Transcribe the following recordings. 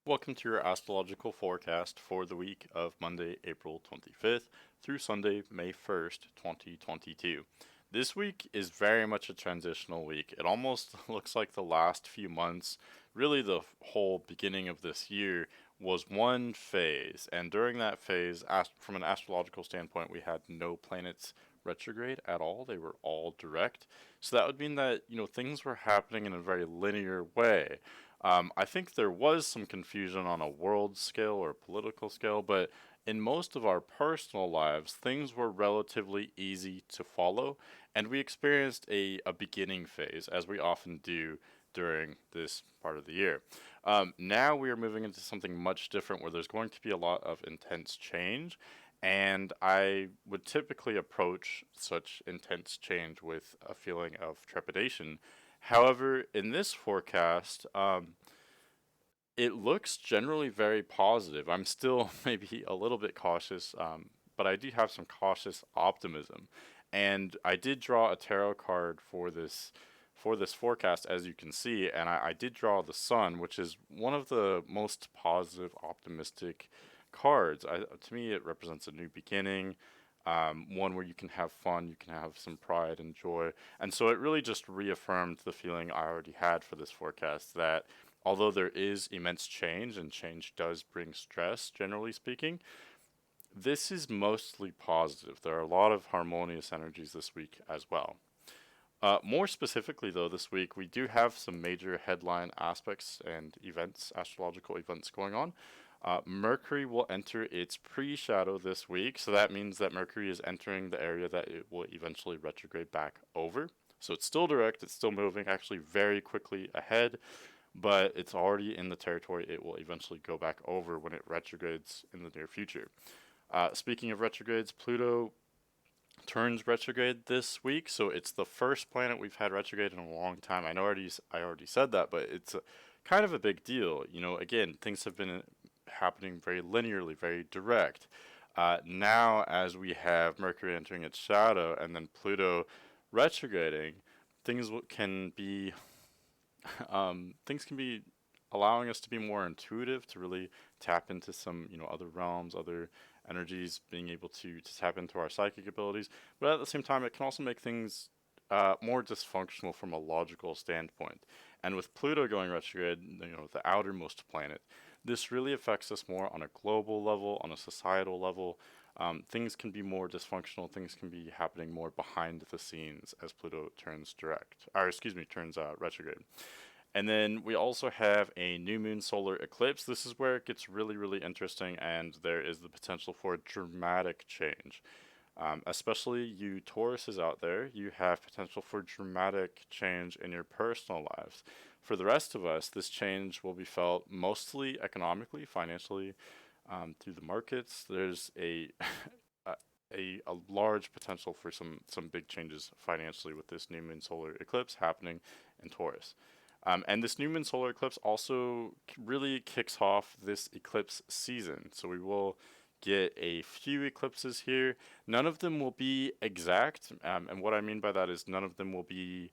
Welcome to your astrological forecast for the week of Monday, April 25th through Sunday, May 1st, 2022. This week is very much a transitional week. It almost looks like the last few months, really the whole beginning of this year, was one phase. And during that phase, from an astrological standpoint, we had no planets retrograde at all. They were all direct. So that would mean that, things were happening in a very linear way. I think there was some confusion on a world scale or political scale, but in most of our personal lives, things were relatively easy to follow, and we experienced a beginning phase, as we often do during this part of the year. Now we are moving into something much different where there's going to be a lot of intense change, and I would typically approach such intense change with a feeling of trepidation. However, in this forecast, it looks generally very positive. I'm still maybe a little bit cautious, but I do have some cautious optimism. And I did draw a tarot card for this forecast, as you can see, and I did draw the sun, which is one of the most positive, optimistic cards. To me, it represents a new beginning, one where you can have fun, you can have some pride and joy. And so it really just reaffirmed the feeling I already had for this forecast that although there is immense change and change does bring stress, generally speaking, this is mostly positive. There are a lot of harmonious energies this week as well. More specifically, though, this week we do have some major headline aspects and events, astrological events going on. Mercury will enter its pre-shadow this week, so that means that Mercury is entering the area that it will eventually retrograde back over. So it's still direct, it's still moving actually very quickly ahead, but it's already in the territory it will eventually go back over when it retrogrades in the near future. Speaking of retrogrades, Pluto turns retrograde this week, so it's the first planet we've had retrograde in a long time. I already said that, but it's kind of a big deal. Again, things have been happening very linearly, very direct. Now, as we have Mercury entering its shadow and then Pluto retrograding, things can be things can be allowing us to be more intuitive, to really tap into some other realms, other energies, being able to tap into our psychic abilities. But at the same time, it can also make things more dysfunctional from a logical standpoint. And with Pluto going retrograde, the outermost planet, this really affects us more on a global level, on a societal level. Things can be more dysfunctional. Things can be happening more behind the scenes as Pluto turns turns retrograde. And then we also have a new moon solar eclipse. This is where it gets really, really interesting, and there is the potential for a dramatic change. Especially you Tauruses out there, you have potential for dramatic change in your personal lives. For the rest of us, this change will be felt mostly economically, financially, through the markets. There's a, a large potential for some big changes financially with this new moon solar eclipse happening in Taurus. And this new moon solar eclipse also really kicks off this eclipse season. So we will get a few eclipses here. None of them will be exact. And what I mean by that is none of them will be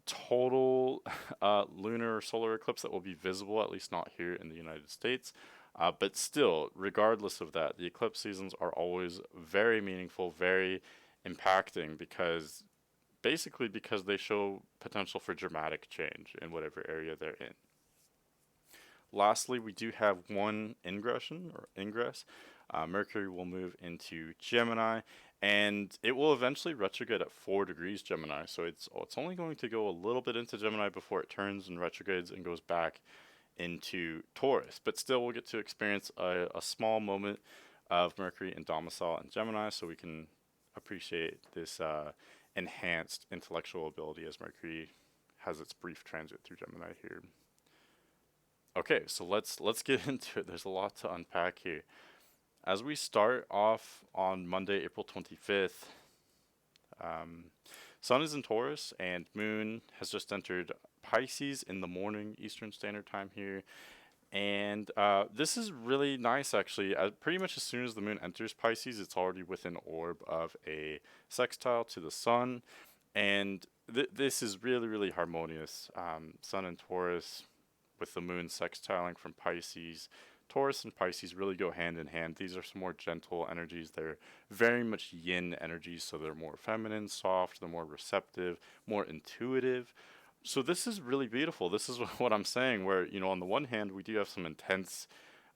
total lunar or solar eclipse that will be visible, at least not here in the United States. But still, regardless of that, the eclipse seasons are always very meaningful, very impacting because they show potential for dramatic change in whatever area they're in. Lastly, we do have one ingression or ingress. Mercury will move into Gemini, and it will eventually retrograde at 4 degrees Gemini. So it's only going to go a little bit into Gemini before it turns and retrogrades and goes back into Taurus. But still, we'll get to experience a small moment of Mercury in domicile in Gemini, so we can appreciate this enhanced intellectual ability as Mercury has its brief transit through Gemini here. Okay, so let's get into it. There's a lot to unpack here. As we start off on Monday, April 25th, Sun is in Taurus and Moon has just entered Pisces in the morning Eastern Standard Time here. And this is really nice, actually. Pretty much as soon as the moon enters Pisces, it's already within orb of a sextile to the sun. And this is really, really harmonious. Sun and Taurus with the moon sextiling from Pisces. Taurus and Pisces really go hand in hand. These are some more gentle energies. They're very much yin energies, so they're more feminine, soft, they're more receptive, more intuitive. So this is really beautiful. This is what I'm saying, where, on the one hand, we do have some intense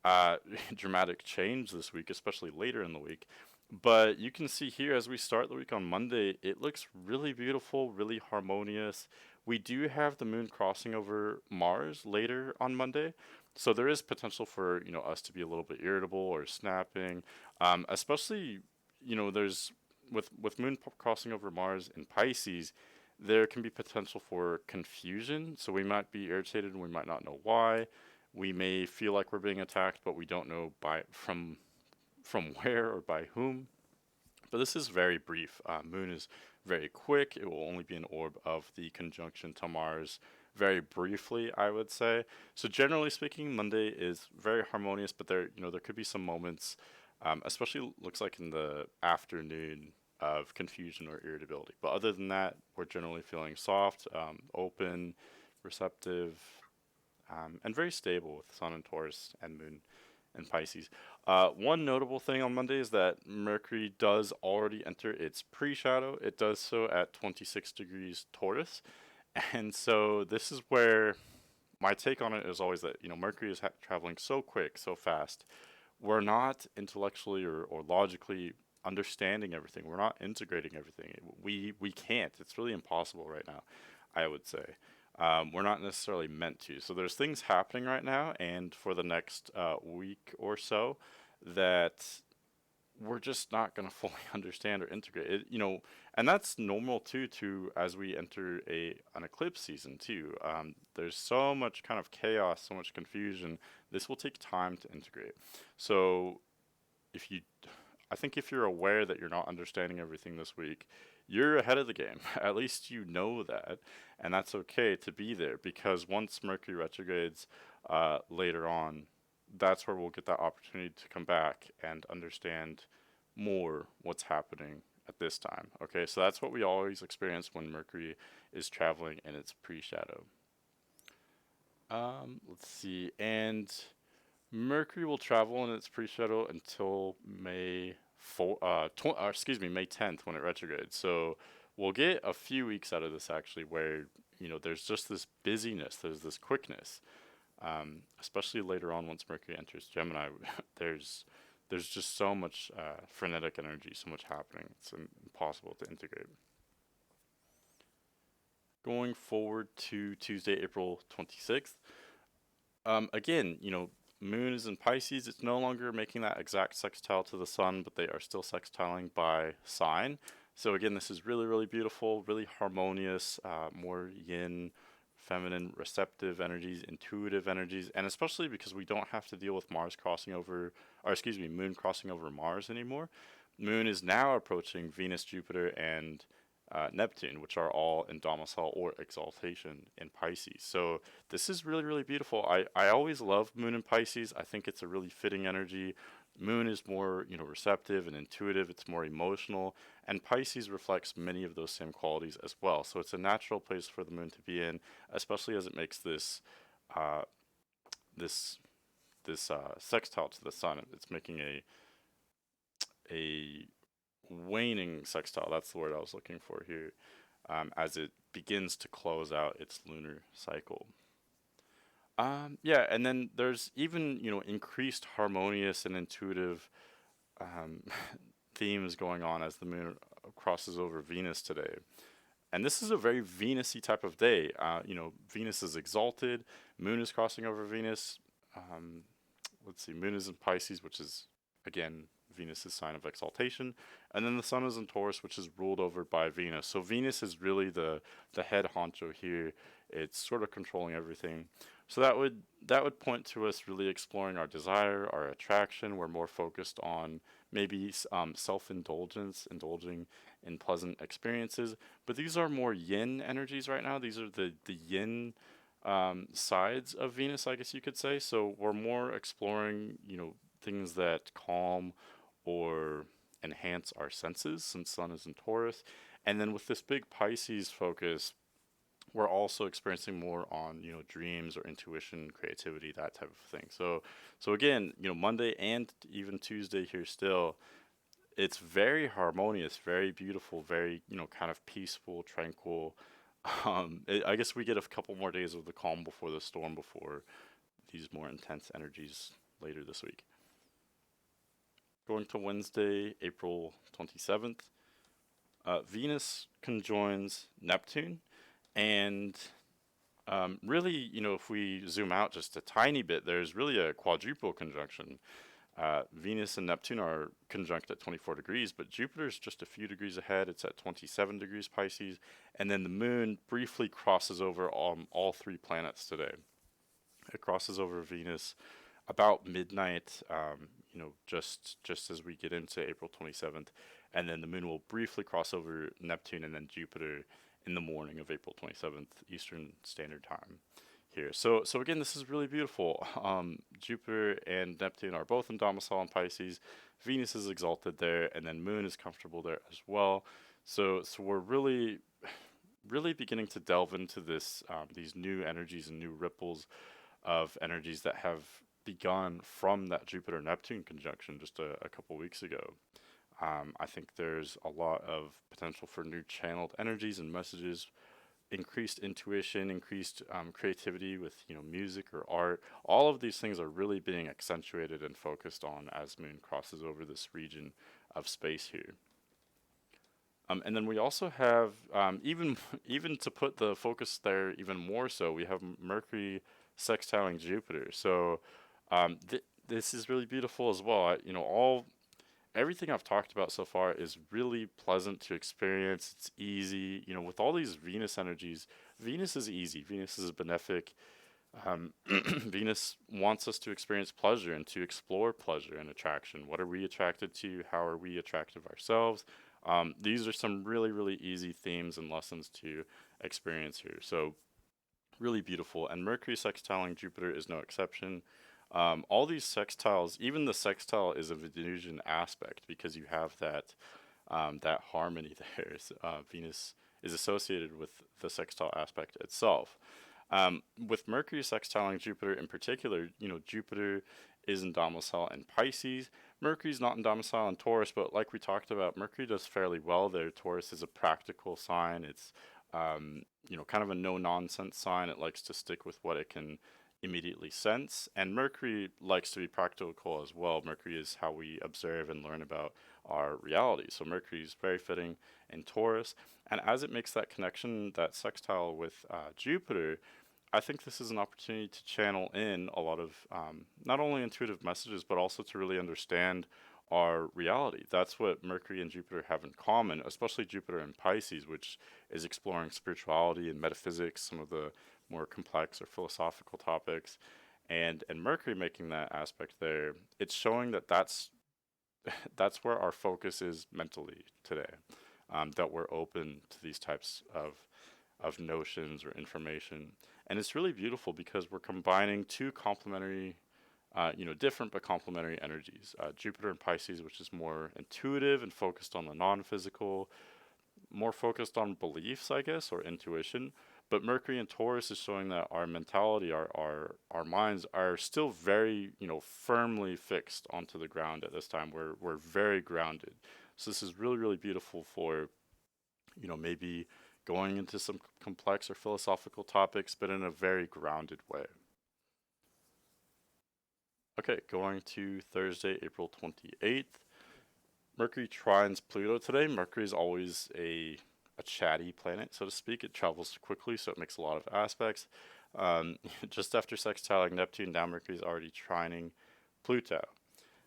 uh, dramatic change this week, especially later in the week. But you can see here as we start the week on Monday, it looks really beautiful, really harmonious. We do have the moon crossing over Mars later on Monday. So there is potential for, us to be a little bit irritable or snapping. Especially, there's with moon crossing over Mars in Pisces, there can be potential for confusion. So we might be irritated and we might not know why. We may feel like we're being attacked, but we don't know from where or by whom. But this is very brief. Moon is very quick. It will only be an orb of the conjunction to Mars very briefly, I would say. So generally speaking, Monday is very harmonious, but there could be some moments, especially looks like in the afternoon, of confusion or irritability. But other than that, we're generally feeling soft, open, receptive, and very stable with Sun and Taurus and Moon and Pisces. One notable thing on Monday is that Mercury does already enter its pre-shadow. It does so at 26 degrees Taurus. And so this is where my take on it is always that, Mercury is traveling so quick, so fast. We're not intellectually or logically understanding everything. We're not integrating everything. We can't. It's really impossible right now, I would say. We're not necessarily meant to. So there's things happening right now, and for the next week or so, that we're just not going to fully understand or integrate it. And that's normal too. To as we enter an eclipse season too. There's so much kind of chaos, so much confusion. This will take time to integrate. So if you I think if you're aware that you're not understanding everything this week, you're ahead of the game. At least you know that, and that's okay to be there, because once Mercury retrogrades later on, that's where we'll get that opportunity to come back and understand more what's happening at this time. Okay, so that's what we always experience when Mercury is traveling in its pre-shadow. Let's see, and Mercury will travel in its pre-shadow until May 10th when it retrogrades. So we'll get a few weeks out of this actually, where there's just this busyness, there's this quickness, especially later on once Mercury enters Gemini. there's just so much frenetic energy, so much happening. It's impossible to integrate. Going forward to Tuesday, April 26th. Again, Moon is in Pisces. It's no longer making that exact sextile to the Sun, but they are still sextiling by sign. So again, this is really, really beautiful, really harmonious, more yin, feminine, receptive energies, intuitive energies, and especially because we don't have to deal with Moon crossing over Mars anymore. Moon is now approaching Venus, Jupiter, and Neptune, which are all in domicile or exaltation in Pisces. So this is really, really beautiful. I always love Moon in Pisces. I think it's a really fitting energy. Moon is more, receptive and intuitive. It's more emotional, and Pisces reflects many of those same qualities as well. So it's a natural place for the Moon to be in, especially as it makes uh, this sextile to the Sun. It's making a waning sextile. That's the word I was looking for here. As it begins to close out its lunar cycle. Yeah, and then there's even increased harmonious and intuitive um, themes going on as the moon crosses over Venus today. And this is a very Venus-y type of day. Venus is exalted, moon is crossing over Venus. Um, let's see, moon is in Pisces, which is, again, Venus' sign of exaltation. And then the sun is in Taurus, which is ruled over by Venus. So Venus is really the head honcho here. It's sort of controlling everything. So that would point to us really exploring our desire, our attraction. We're more focused on maybe self-indulgence, indulging in pleasant experiences. But these are more yin energies right now. These are the yin sides of Venus, I guess you could say. So we're more exploring, things that calm or enhance our senses, since Sun is in Taurus. And then with this big Pisces focus, we're also experiencing more on, dreams or intuition, creativity, that type of thing. So again, Monday and even Tuesday here still, it's very harmonious, very beautiful, very, kind of peaceful, tranquil. I guess we get a couple more days of the calm before the storm, before these more intense energies later this week. Going to Wednesday, April 27th, Venus conjoins Neptune. And really, if we zoom out just a tiny bit, there's really a quadruple conjunction. Venus and Neptune are conjunct at 24 degrees, but Jupiter's just a few degrees ahead. It's at 27 degrees Pisces. And then the moon briefly crosses over all three planets today. It crosses over Venus about midnight, just as we get into April 27th. And then the moon will briefly cross over Neptune and then Jupiter in the morning of April 27th, Eastern Standard Time here. So again, this is really beautiful. Jupiter and Neptune are both in domicile in Pisces. Venus is exalted there, and then Moon is comfortable there as well. So we're really, really beginning to delve into these new energies and new ripples of energies that have begun from that Jupiter Neptune conjunction just a couple weeks ago. I think there's a lot of potential for new channeled energies and messages, increased intuition, increased creativity with music or art. All of these things are really being accentuated and focused on as Moon crosses over this region of space here. And then we also have even to put the focus there even more so, we have Mercury sextiling Jupiter. So this is really beautiful as well. Everything I've talked about so far is really pleasant to experience. It's easy. With all these Venus energies, Venus is easy. Venus is benefic. Venus wants us to experience pleasure and to explore pleasure and attraction. What are we attracted to? How are we attractive ourselves? These are some really, really easy themes and lessons to experience here. So really beautiful. And Mercury sextiling Jupiter is no exception. All these sextiles, even the sextile is a Venusian aspect because you have that harmony there. Venus is associated with the sextile aspect itself. With Mercury sextiling Jupiter in particular, Jupiter is in domicile in Pisces. Mercury's not in domicile in Taurus, but like we talked about, Mercury does fairly well there. Taurus is a practical sign. It's kind of a no-nonsense sign. It likes to stick with what it can immediately sense, and Mercury likes to be practical as well. Mercury is how we observe and learn about our reality. So Mercury is very fitting in Taurus, and as it makes that connection, that sextile with Jupiter, I think this is an opportunity to channel in a lot of not only intuitive messages, but also to really understand our reality. That's what Mercury and Jupiter have in common, especially Jupiter in Pisces, which is exploring spirituality and metaphysics, some of the more complex or philosophical topics, and Mercury making that aspect there. It's showing that that's where our focus is mentally today. That we're open to these types of notions or information, and it's really beautiful because we're combining two complementary, different but complementary energies. Jupiter in Pisces, which is more intuitive and focused on the non-physical, more focused on beliefs, I guess, or intuition. But Mercury in Taurus is showing that our mentality, our minds are still very, firmly fixed onto the ground at this time. We're very grounded. So this is really, really beautiful for, maybe going into some complex or philosophical topics, but in a very grounded way. Okay, going to Thursday, April 28th. Mercury trines Pluto today. Mercury is always a chatty planet, so to speak. It travels quickly, so it makes a lot of aspects. Just after sextiling Neptune, now Mercury is already trining Pluto.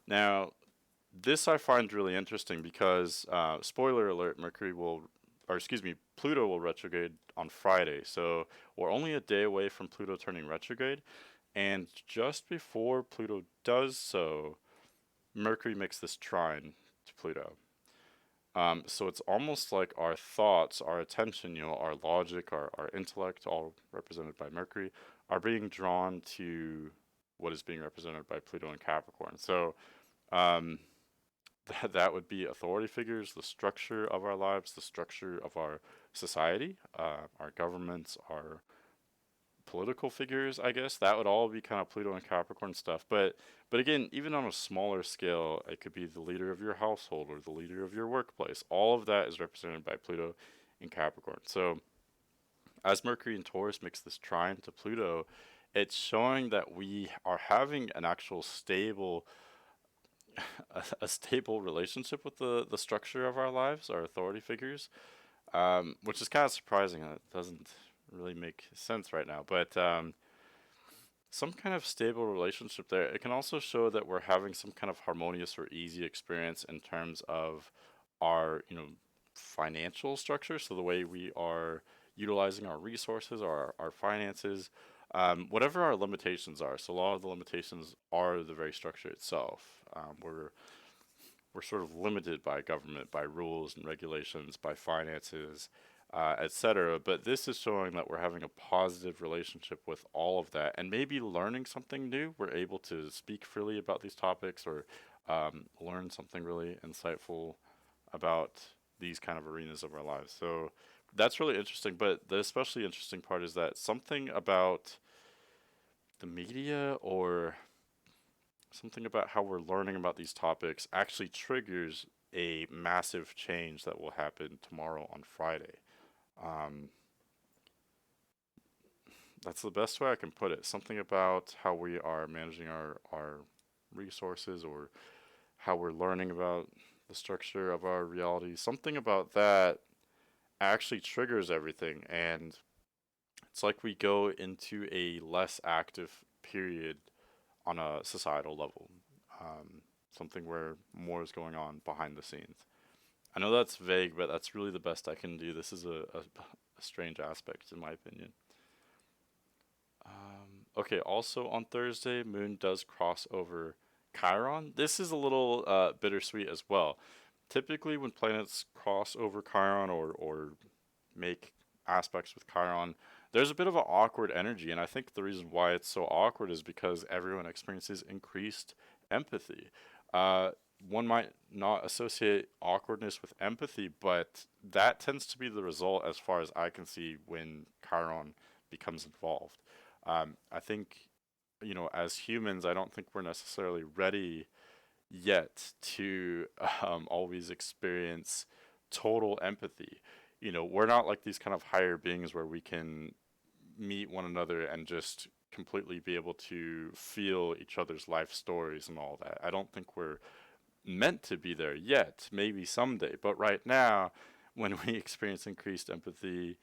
Now, this I find really interesting because, spoiler alert, Pluto will retrograde on Friday. So we're only a day away from Pluto turning retrograde. And just before Pluto does so, Mercury makes this trine to Pluto. So it's almost like our thoughts, our attention, our logic, our intellect, all represented by Mercury, are being drawn to what is being represented by Pluto and Capricorn. So that would be authority figures, the structure of our lives, the structure of our society, our governments, our political figures, I guess. That would all be kind of Pluto and Capricorn stuff. But again, even on a smaller scale, it could be the leader of your household or the leader of your workplace. All of that is represented by Pluto and Capricorn. So as Mercury and Taurus makes this trine to Pluto, it's showing that we are having an actual stable a stable relationship with the structure of our lives, our authority figures, which is kind of surprising. It doesn't really make sense right now, but some kind of stable relationship there. It can also show that we're having some kind of harmonious or easy experience in terms of our, financial structure. So the way we are utilizing our resources or our finances, whatever our limitations are. So a lot of the limitations are the very structure itself. We're sort of limited by government, by rules and regulations, by finances, etc. But this is showing that we're having a positive relationship with all of that, and maybe learning something new. We're able to speak freely about these topics, or learn something really insightful about these kind of arenas of our lives. So that's really interesting. But the especially interesting part is that something about the media or something about how we're learning about these topics actually triggers a massive change that will happen tomorrow on Friday. Um, that's the best way I can put it. Something about how we are managing our resources, or how we're learning about the structure of our reality. Something about that actually triggers everything, and it's like we go into a less active period on a societal level. Um, Something where more is going on behind the scenes. I know that's vague, but that's really the best I can do. This is a strange aspect, in my opinion. Okay, also on Thursday, Moon does cross over Chiron. This is a little bittersweet as well. Typically, when planets cross over Chiron, or make aspects with Chiron, there's a bit of an awkward energy, and I think the reason why it's so awkward is because everyone experiences increased empathy. Uh, One might not associate awkwardness with empathy, but that tends to be the result, as far as I can see, when Chiron becomes involved. I think, as humans, I don't think we're necessarily ready yet to always experience total empathy. We're not like these kind of higher beings where we can meet one another and just completely be able to feel each other's life stories and all that. I don't think we're meant to be there yet, maybe someday. But right now, when we experience increased empathy,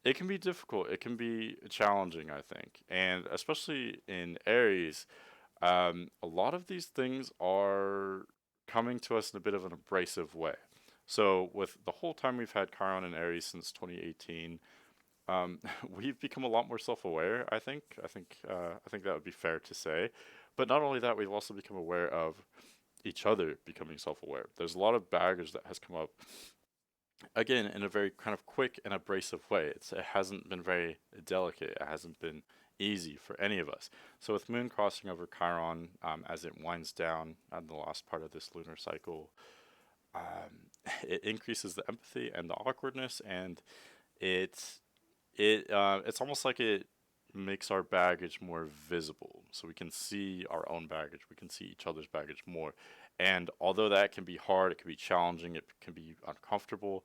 it can be difficult. It can be challenging, I think. And especially in Aries, a lot of these things are coming to us in a bit of an abrasive way. So, with the whole time we've had Chiron and Aries since 2018, we've become a lot more self-aware. I think that would be fair to say. But not only that, we've also become aware of each other becoming self-aware. There's a lot of baggage that has come up, again, in a very kind of quick and abrasive way. It hasn't been very delicate. It hasn't been easy for any of us. So with Moon crossing over Chiron, as it winds down on the last part of this lunar cycle, it increases the empathy and the awkwardness, and it's it's almost like it makes our baggage more visible, so we can see our own baggage, we can see each other's baggage more. And although that can be hard, it can be challenging, it can be uncomfortable,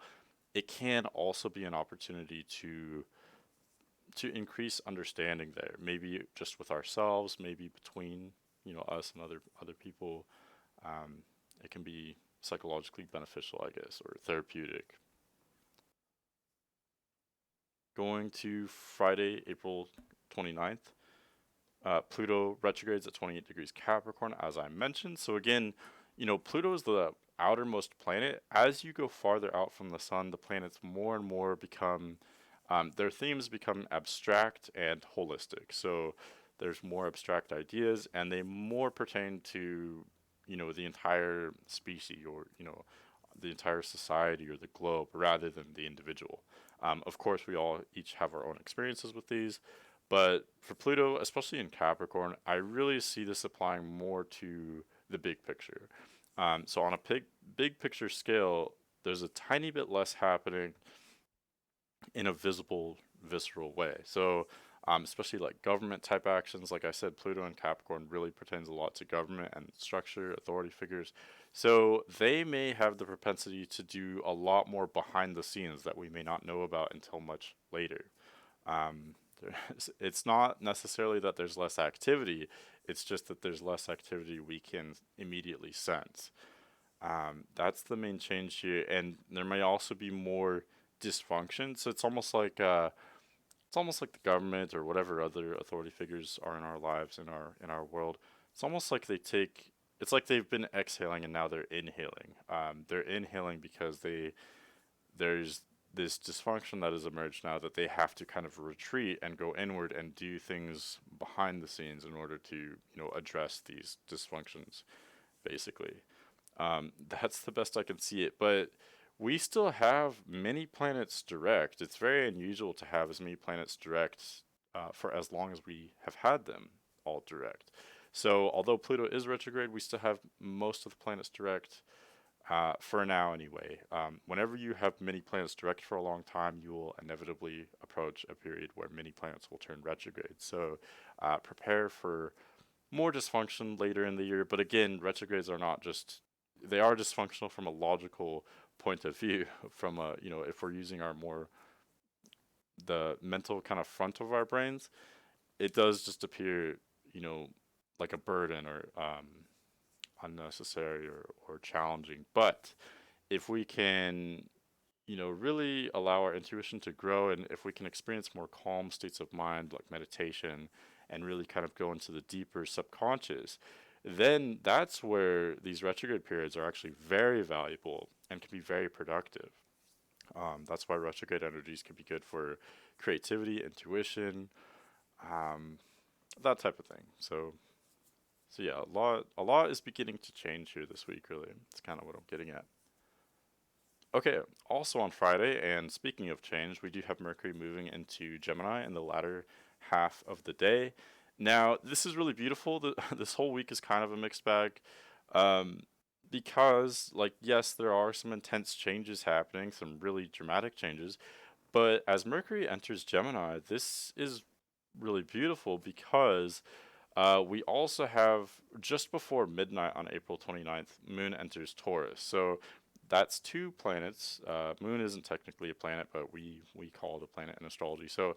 it can also be an opportunity to increase understanding there. Maybe just with ourselves, maybe between us and other people. Um, it can be psychologically beneficial, I guess, or therapeutic. Going to Friday, April 29th. Pluto retrogrades at 28 degrees Capricorn, as I mentioned. So again, Pluto is the outermost planet. As you go farther out from the sun, the planets more and more become, their themes become abstract and holistic. So there's more abstract ideas, and they more pertain to, the entire species, or, the entire society or the globe, rather than the individual. Of course, we all each have our own experiences with these, but for Pluto, especially in Capricorn, I really see this applying more to the big picture. So on a big picture scale, there's a tiny bit less happening in a visible, visceral way. So, especially like government type actions, like I said, Pluto and Capricorn really pertains a lot to government and structure, authority figures. So they may have the propensity to do a lot more behind the scenes that we may not know about until much later. Um, it's not necessarily that there's less activity, it's just that there's less activity we can immediately sense. That's the main change here, and there may also be more dysfunction. So it's almost like the government or whatever other authority figures are in our lives, in our world. It's almost like it's like they've been exhaling and now they're inhaling. They're inhaling because there's this dysfunction that has emerged now that they have to kind of retreat and go inward and do things behind the scenes in order to address these dysfunctions, basically. That's the best I can see it. But we still have many planets direct. It's very unusual to have as many planets direct for as long as we have had them all direct. So, although Pluto is retrograde, we still have most of the planets direct for now, anyway. Whenever you have many planets direct for a long time, you will inevitably approach a period where many planets will turn retrograde. So, prepare for more dysfunction later in the year. But again, retrogrades are not just, they are dysfunctional from a logical point of view, from a, if we're using our more, the mental kind of front of our brains, it does just appear, you know, like a burden or unnecessary or challenging. But if we can, really allow our intuition to grow, and if we can experience more calm states of mind, like meditation, and really kind of go into the deeper subconscious, then that's where these retrograde periods are actually very valuable and can be very productive. That's why retrograde energies can be good for creativity, intuition, um, that type of thing. So yeah, a lot is beginning to change here this week. Really, it's kind of what I'm getting at. Okay, also on Friday, and speaking of change, we do have Mercury moving into Gemini in the latter half of the day. Now, this is really beautiful. This whole week is kind of a mixed bag. Um, because, like, yes, there are some intense changes happening, some really dramatic changes, but as Mercury enters Gemini, this is really beautiful because we also have just before midnight on April 29th, Moon enters Taurus. So that's two planets. Moon isn't technically a planet, but we call it a planet in astrology. So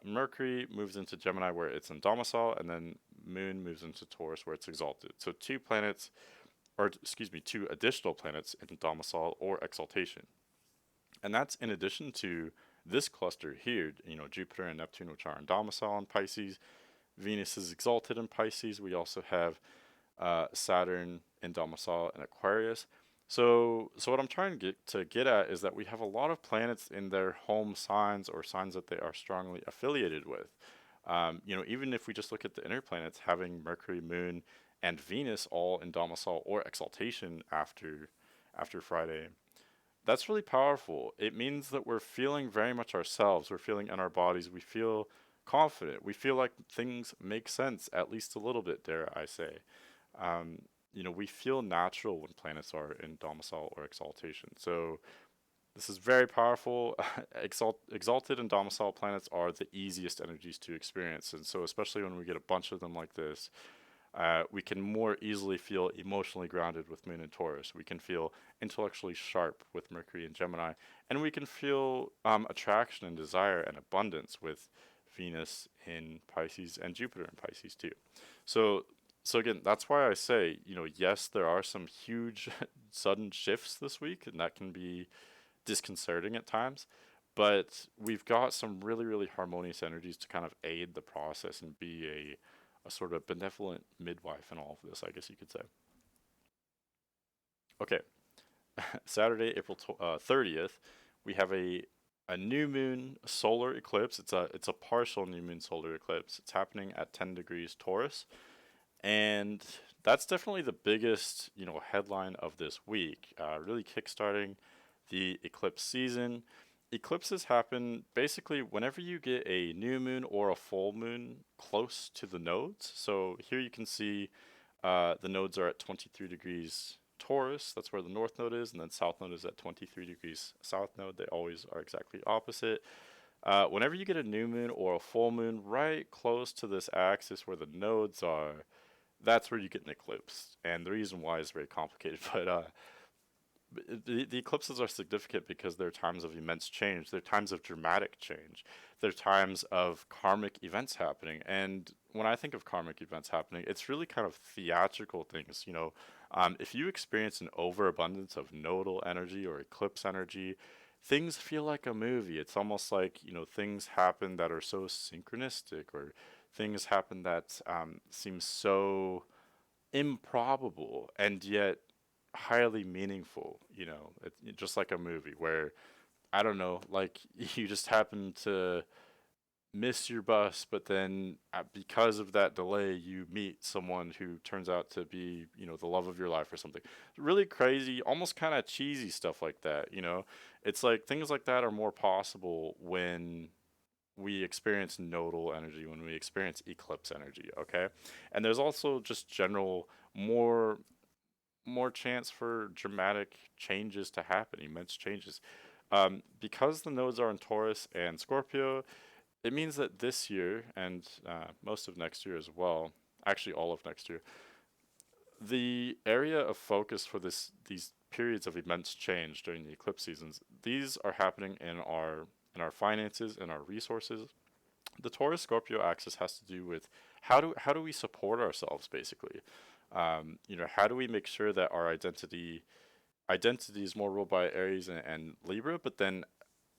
Mercury moves into Gemini where it's in domicile, and then Moon moves into Taurus where it's exalted. So two planets, or excuse me, two additional planets in domicile or exaltation. And that's in addition to this cluster here, Jupiter and Neptune, which are in domicile in Pisces. Venus is exalted in Pisces. We also have Saturn in domicile in Aquarius. So what I'm trying to get at is that we have a lot of planets in their home signs or signs that they are strongly affiliated with. Even if we just look at the inner planets, having Mercury, Moon, and Venus all in domicile or exaltation after Friday, that's really powerful. It means that we're feeling very much ourselves. We're feeling in our bodies. We feel confident. We feel like things make sense, at least a little bit, dare I say. We feel natural when planets are in domicile or exaltation. So this is very powerful. Exalted and domicile planets are the easiest energies to experience. And so, especially when we get a bunch of them like this, we can more easily feel emotionally grounded with Moon and Taurus. We can feel intellectually sharp with Mercury and Gemini. And we can feel attraction and desire and abundance with Venus in Pisces and Jupiter in Pisces too. So again, that's why I say, yes, there are some huge sudden shifts this week, and that can be disconcerting at times. But we've got some really, really harmonious energies to kind of aid the process and be a sort of benevolent midwife in all of this, I guess you could say. Okay, Saturday, April 30th, we have a new moon solar eclipse. It's a partial new moon solar eclipse. It's happening at 10 degrees Taurus, and that's definitely the biggest headline of this week. Really kickstarting the eclipse season. Eclipses happen basically whenever you get a new moon or a full moon close to the nodes. So here you can see the nodes are at 23 degrees Taurus. That's where the north node is, and then south node is at 23 degrees south node. They always are exactly opposite. Whenever you get a new moon or a full moon right close to this axis where the nodes are, that's where you get an eclipse. And the reason why is very complicated, but the eclipses are significant because they're times of immense change. They're times of dramatic change. They're times of karmic events happening. And when I think of karmic events happening, it's really kind of theatrical things. If you experience an overabundance of nodal energy or eclipse energy, things feel like a movie. It's almost like, things happen that are so synchronistic, or things happen that seem so improbable and yet highly meaningful. Just like a movie where, I don't know, like you just happen to miss your bus, but then because of that delay, you meet someone who turns out to be, the love of your life or something. Really crazy, almost kind of cheesy stuff like that. It's like things like that are more possible when we experience nodal energy, when we experience eclipse energy, okay? And there's also just general more chance for dramatic changes to happen, immense changes. Because the nodes are in Taurus and Scorpio, it means that this year and most of next year as well, actually all of next year, the area of focus for these periods of immense change during the eclipse seasons, these are happening in our finances and our resources. The Taurus Scorpio axis has to do with how do we support ourselves basically. How do we make sure that our identity is more ruled by Aries and Libra, but then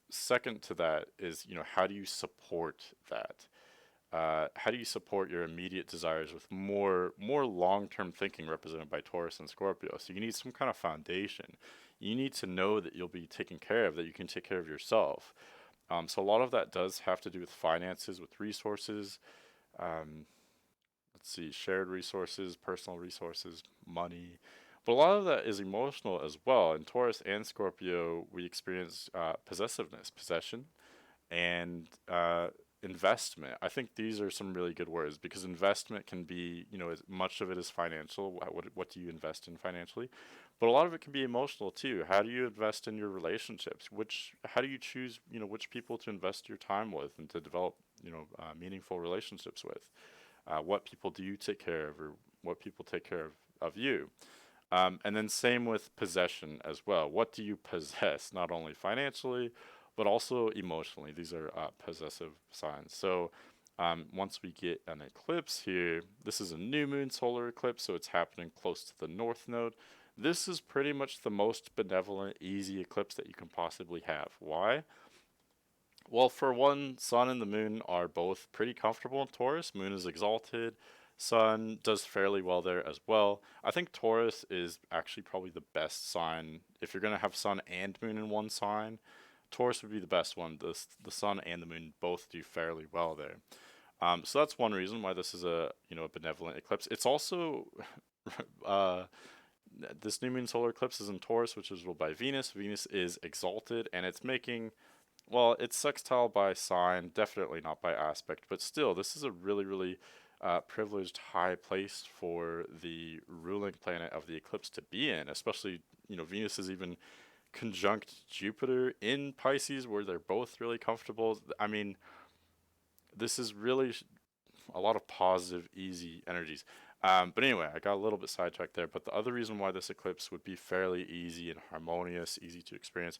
second to that is, how do you support that? How do you support your immediate desires with more long-term thinking represented by Taurus and Scorpio? So you need some kind of foundation. You need to know that you'll be taken care of, that you can take care of yourself. So a lot of that does have to do with finances, with resources. Um, let's see, shared resources, personal resources, money. But a lot of that is emotional as well. In Taurus and Scorpio, we experience possessiveness, possession, and investment. I think these are some really good words because investment can be, as much of it is financial. What do you invest in financially? But a lot of it can be emotional too. How do you invest in your relationships? How do you choose, which people to invest your time with and to develop, meaningful relationships with? What people do you take care of, or what people take care of you? And then same with possession as well. What do you possess, not only financially, but also emotionally? These are possessive signs. So once we get an eclipse here, this is a new moon solar eclipse, so it's happening close to the north node. This is pretty much the most benevolent, easy eclipse that you can possibly have. Why? Well, for one, Sun and the Moon are both pretty comfortable in Taurus. Moon is exalted. Sun does fairly well there as well. I think Taurus is actually probably the best sign. If you're going to have Sun and Moon in one sign, Taurus would be the best one. The Sun and the Moon both do fairly well there. So that's one reason why this is a benevolent eclipse. It's also uh, this new moon solar eclipse is in Taurus, which is ruled by Venus. Venus is exalted, and it's making, well, it's sextile by sign, definitely not by aspect, but still, this is a really, really privileged high place for the ruling planet of the eclipse to be in, especially, Venus is even conjunct Jupiter in Pisces, where they're both really comfortable. I mean, this is really a lot of positive, easy energies. But anyway, I got a little bit sidetracked there. But the other reason why this eclipse would be fairly easy and harmonious, easy to experience,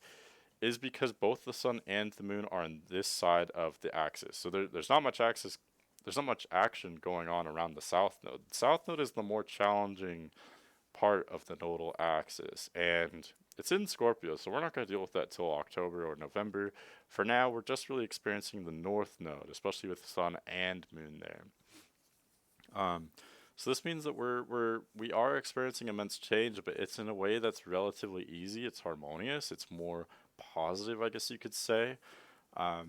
is because both the sun and the moon are on this side of the axis. So there's not much axis, there's not much action going on around the south node. The south node is the more challenging part of the nodal axis, and it's in Scorpio, so we're not going to deal with that till October or November. For now, we're just really experiencing the north node, especially with sun and moon there. Um, so this means that we are experiencing immense change, but it's in a way that's relatively easy. It's harmonious. It's more positive, I guess you could say. I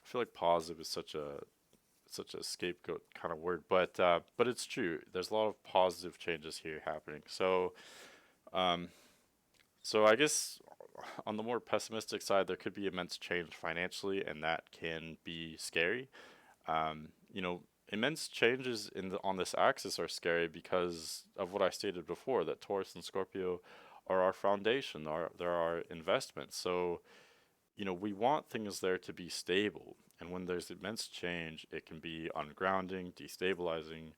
feel like positive is such a scapegoat kind of word, but it's true. There's a lot of positive changes here happening. Um, so I guess on the more pessimistic side, there could be immense change financially, and that can be scary. Um, you know, immense changes on this axis are scary because of what I stated before, that Taurus and Scorpio are our foundation, they're our investments. So, we want things there to be stable. And when there's immense change, it can be ungrounding, destabilizing.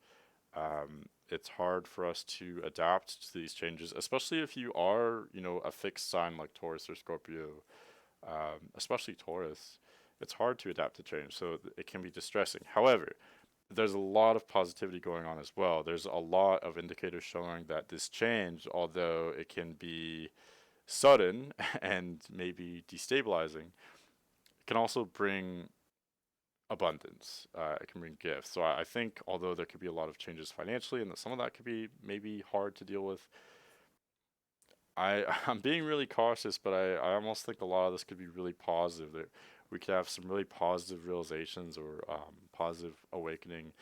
It's hard for us to adapt to these changes, especially if you are, a fixed sign like Taurus or Scorpio, especially Taurus. It's hard to adapt to change, so it can be distressing. However, there's a lot of positivity going on as well. There's a lot of indicators showing that this change, although it can be sudden and maybe destabilizing, can also bring abundance. It can bring gifts. So I think although there could be a lot of changes financially and that some of that could be maybe hard to deal with, I'm being really cautious, but I almost think a lot of this could be really positive. That we could have some really positive realizations or positive awakening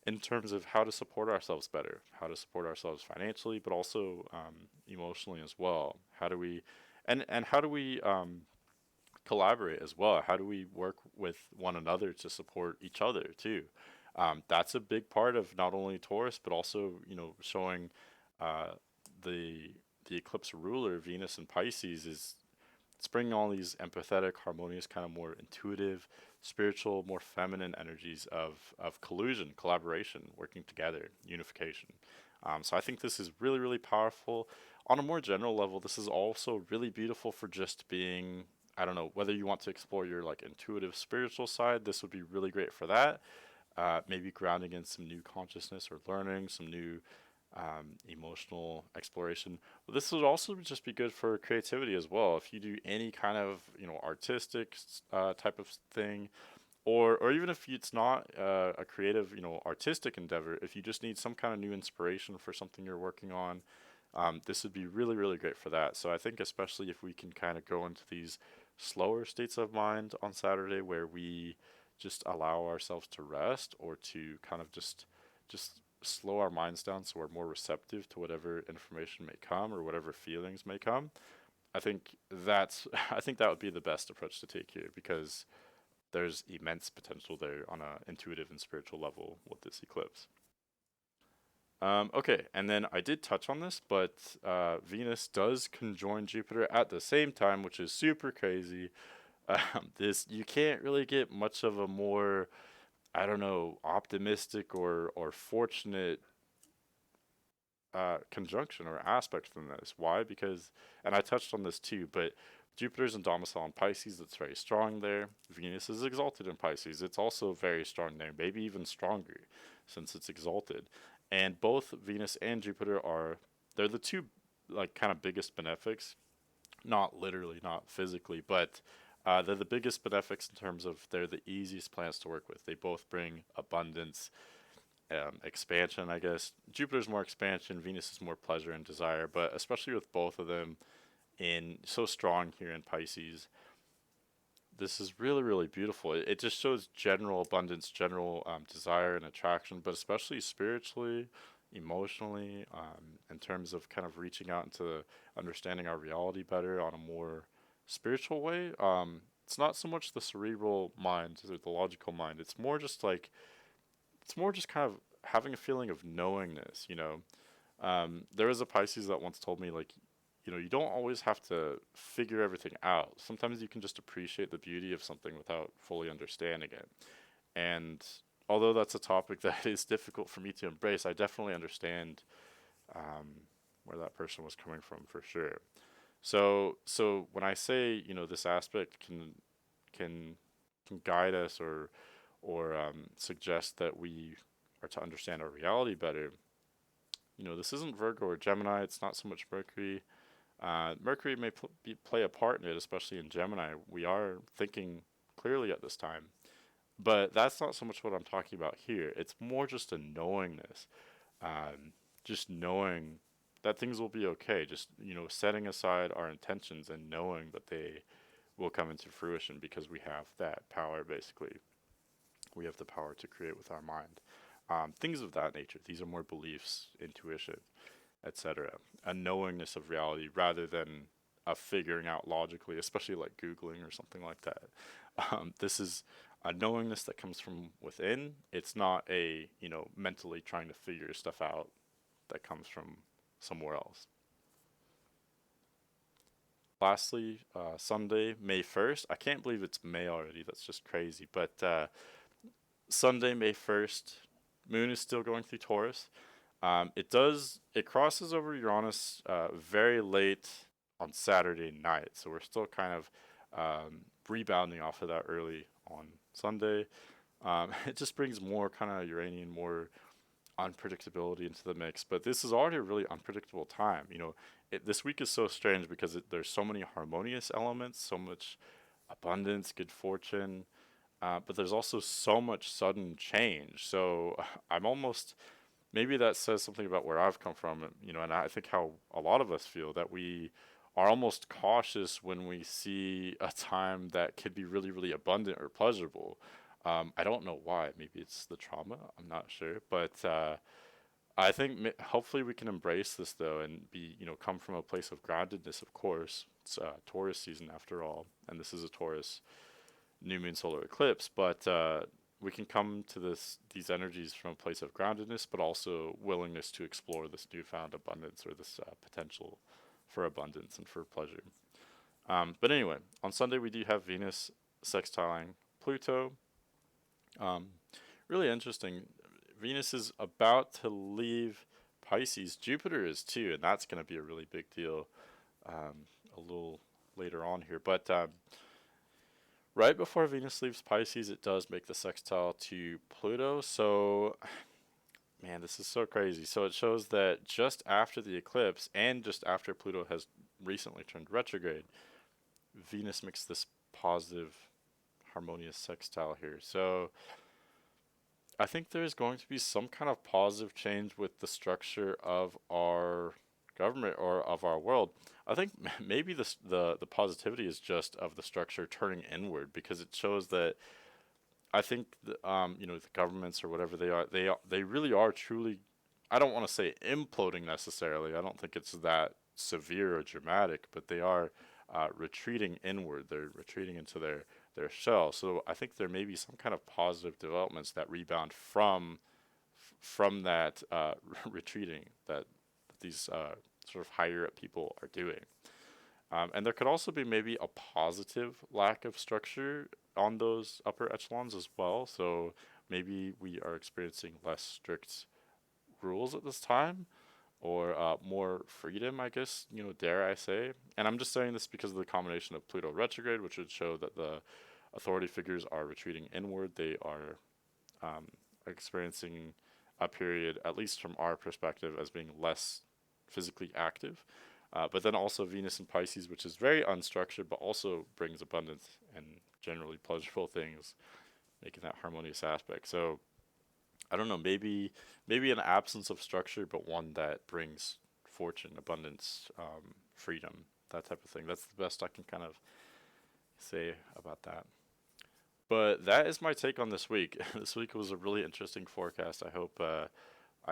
in terms of how to support ourselves better, how to support ourselves financially, but also emotionally as well. How do we, and how do we collaborate as well? How do we work with one another to support each other too? That's a big part of not only Taurus, but also showing uh, the the eclipse ruler Venus and Pisces is it's bringing all these empathetic, harmonious, kind of more intuitive, spiritual, more feminine energies of collusion, collaboration, working together, unification. So I think this is really, really powerful. On a more general level, this is also really beautiful for just being, I don't know, whether you want to explore your like intuitive spiritual side, this would be really great for that. Maybe grounding in some new consciousness or learning some new emotional exploration. But this would also just be good for creativity as well. If you do any kind of artistic type of thing, or even if it's not a creative artistic endeavor, if you just need some kind of new inspiration for something you're working on, this would be really really great for that. So I think especially if we can kind of go into these slower states of mind on Saturday where we just allow ourselves to rest or to kind of just slow our minds down so we're more receptive to whatever information may come or whatever feelings may come. I think that's I think that would be the best approach to take here because there's immense potential there on a intuitive and spiritual level with this eclipse. Okay, and then I did touch on this, but Venus does conjoin Jupiter at the same time, which is super crazy. This you can't really get much of a more, I don't know, optimistic or fortunate conjunction or aspect than this. Why? Because, and I touched on this too, but Jupiter's in domicile in Pisces, that's very strong there. Venus is exalted in Pisces, it's also very strong there, maybe even stronger since it's exalted. And both Venus and Jupiter they're the two like kind of biggest benefics, not literally, not physically, but they're the biggest benefics in terms of they're the easiest planets to work with. They both bring abundance, expansion, I guess. Jupiter's more expansion, Venus is more pleasure and desire, but especially with both of them in so strong here in Pisces, this is really, really beautiful. It just shows general abundance, general desire and attraction, but especially spiritually, emotionally, in terms of kind of reaching out into understanding our reality better on a more spiritual way. It's not so much the cerebral mind or the logical mind. It's more just kind of having a feeling of knowingness. There was a Pisces that once told me, like, you don't always have to figure everything out. Sometimes you can just appreciate the beauty of something without fully understanding it. And although that's a topic that is difficult for me to embrace, I definitely understand where that person was coming from for sure. So when I say, this aspect can can guide us or suggest that we are to understand our reality better. This isn't Virgo or Gemini. It's not so much Mercury. Mercury may play a part in it, especially in Gemini. We are thinking clearly at this time, but that's not so much what I'm talking about here. It's more just a knowingness, just knowing that things will be okay. Just setting aside our intentions and knowing that they will come into fruition because we have that power. Basically, we have the power to create with our mind. Things of that nature. These are more beliefs, intuition, etc. A knowingness of reality rather than a figuring out logically, especially like Googling or something like that. This is, a knowingness that comes from within. It's not a, mentally trying to figure stuff out that comes from somewhere else. Lastly, Sunday, May 1st. I can't believe it's May already. That's just crazy. But Sunday, May 1st, Moon is still going through Taurus. It crosses over Uranus very late on Saturday night. So we're still kind of rebounding off of that early on Sunday. It just brings more kind of Uranian, more unpredictability into the mix. But this is already a really unpredictable time. This week is so strange because there's so many harmonious elements, so much abundance, good fortune, but there's also so much sudden change. So I'm almost, maybe that says something about where I've come from, and I think how a lot of us feel, that we are almost cautious when we see a time that could be really, really abundant or pleasurable. I don't know why. Maybe it's the trauma. I'm not sure, but I think hopefully we can embrace this though, and be, come from a place of groundedness. Of course, it's Taurus season after all, and this is a Taurus new moon solar eclipse. But we can come to these energies from a place of groundedness, but also willingness to explore this newfound abundance, or this potential for abundance and for pleasure. But anyway, on Sunday we do have Venus sextiling Pluto. Really interesting. Venus is about to leave Pisces. Jupiter is too, and that's going to be a really big deal a little later on here. But right before Venus leaves Pisces, it does make the sextile to Pluto. So, man, this is so crazy. So it shows that just after the eclipse and just after Pluto has recently turned retrograde, Venus makes this positive, harmonious sextile here. So I think there's going to be some kind of positive change with the structure of our government or of our world. I think maybe the positivity is just of the structure turning inward, because it shows that I think the governments or whatever they really are truly, I don't want to say imploding necessarily. I don't think it's that severe or dramatic, but they are retreating inward. They're retreating into their shell. So I think there may be some kind of positive developments that rebound from that retreating that these sort of higher up people are doing. And there could also be maybe a positive lack of structure on those upper echelons as well. So maybe we are experiencing less strict rules at this time, or more freedom, I guess, dare I say. And I'm just saying this because of the combination of Pluto retrograde, which would show that the authority figures are retreating inward. They are experiencing a period, at least from our perspective, as being less physically active. But then also Venus in Pisces, which is very unstructured, but also brings abundance and generally pleasurable things, making that harmonious aspect. So I don't know, maybe an absence of structure, but one that brings fortune, abundance, freedom, that type of thing. That's the best I can kind of say about that. But that is my take on this week. This week was a really interesting forecast. I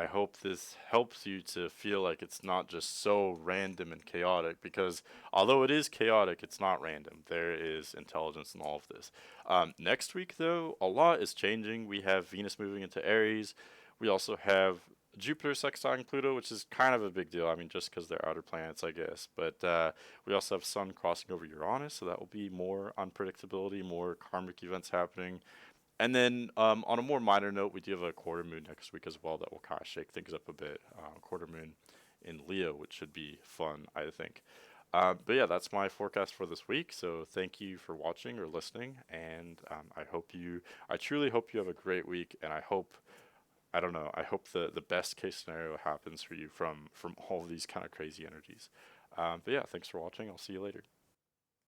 hope this helps you to feel like it's not just so random and chaotic, because although it is chaotic, it's not random. There is intelligence in all of this. Next week, though, a lot is changing. We have Venus moving into Aries. We also have Jupiter sextiling Pluto, which is kind of a big deal. I mean, just because they're outer planets, I guess. But we also have Sun crossing over Uranus, so that will be more unpredictability, more karmic events happening. And then on a more minor note, we do have a quarter moon next week as well that will kind of shake things up a bit. Quarter moon in Leo, which should be fun, I think. But yeah, that's my forecast for this week. So thank you for watching or listening, and I truly hope you have a great week. And I don't know, I hope the best case scenario happens for you from all of these kind of crazy energies. But yeah, thanks for watching. I'll see you later.